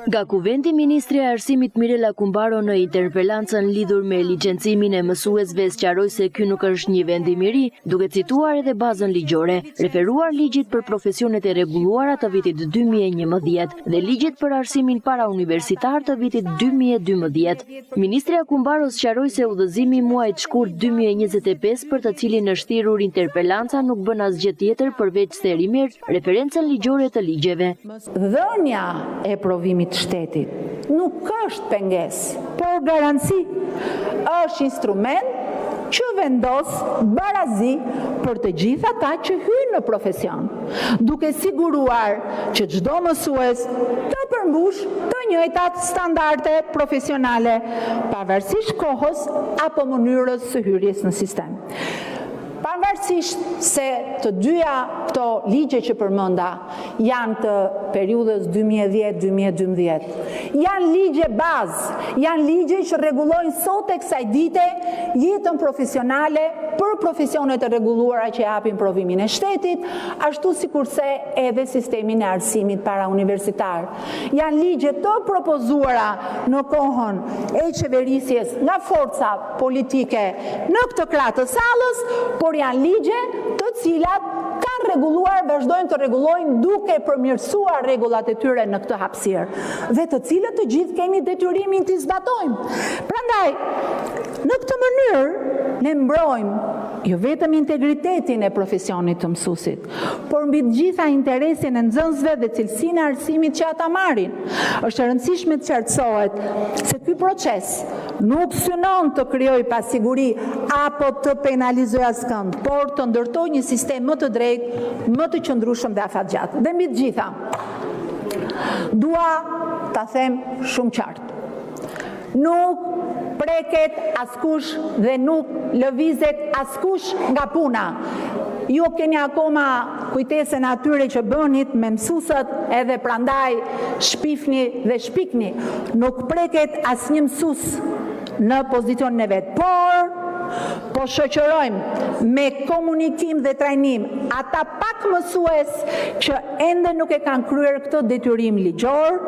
Nga kuvendi, Ministri e Arsimit Mirela Kumbaro në interpelancën lidhur me licencimin e mësuesve sqaroi se ky nuk është një vend i miri, duke cituar edhe bazën ligjore, referuar ligjit për profesionet e rregulluara të vitit 2011 dhe ligjit për arsimin parauniversitar të vitit 2012. Ministria Kumbaro sqaroi se udhëzimi i muajit shkurt 2025 për të cilin është thirrur interpelanca nuk bën asgjë tjetër përveç se rimer referencën ligjore të ligjeve. Dhënia e provimit të shtetit nuk është pengesë, por garanci, është instrument që vendos barazi për të gjithë ata që hyjnë në profesion, duke siguruar që çdo mësues të përmbush të njëjtat standarde profesionale, pavarësisht kohës apo mënyrës së hyrjes në sistem. Pavarësisht se të dyja këto ligje që përmenda janë të periudhës 2010-2012, janë ligje bazë, janë ligje që rregullojnë sot e kësaj dite jetën profesionale për profesionet e rregulluara që japin provimin e shtetit, ashtu sikurse edhe sistemin e arsimit parauniversitar. Janë ligje të propozuara në kohën e qeverisjes nga forca politike në këtë krah të sallës, por janë ligje të cilat kanë rregulluar, vazhdojnë të rregullojnë duke përmirësuar rregullat e tyre në këtë hapësirë, dhe të cilët të gjithë kemi detyrimin t'i zbatojmë. Prandaj, në këtë mënyrë ne mbrojmë jo vetëm integritetin e profesionit të mësuesit, por mbi të gjitha interesin e nxënësve dhe cilësinë e arsimit që ata marrin. Është e rëndësishme të qartësohet se ky proces nuk synon të krijojë pasiguri apo të penalizojë askënd, por të ndërtojë një sistem më të drejtë, më të qëndrueshëm dhe afatgjatë. Dhe mbi të gjitha, dua ta them shumë qartë. Nuk preket askush dhe nuk lëvizet askush nga puna. Ju keni akoma kujtesën atyre që bënit me mësuesët, edhe prandaj shpifni dhe shpikni. Nuk preket asnjë mësues në pozicionin e vet, po shoqërojmë me komunikim dhe trajnim ata pak mësues që ende nuk e kanë kryer këtë detyrim ligjor,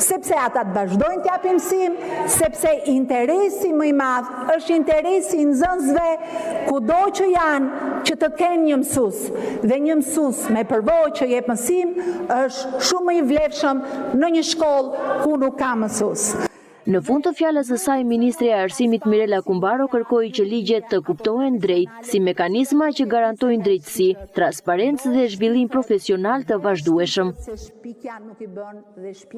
sepse ata të vazhdojnë të japin mësim, sepse interesi më i madh është interesi i nxënësve kudo që janë që të kenë një mësues, dhe një mësues me përvojë që jep mësim është shumë më i vlefshëm në një shkollë ku nuk ka mësues. Në fund të fjalës së saj, Ministri e Arsimit Mirela Kumbaro kërkoi që ligjet të kuptohen drejt si mekanizma që garantojnë drejtësi, transparencë dhe zhvillim profesional të vazhdueshëm.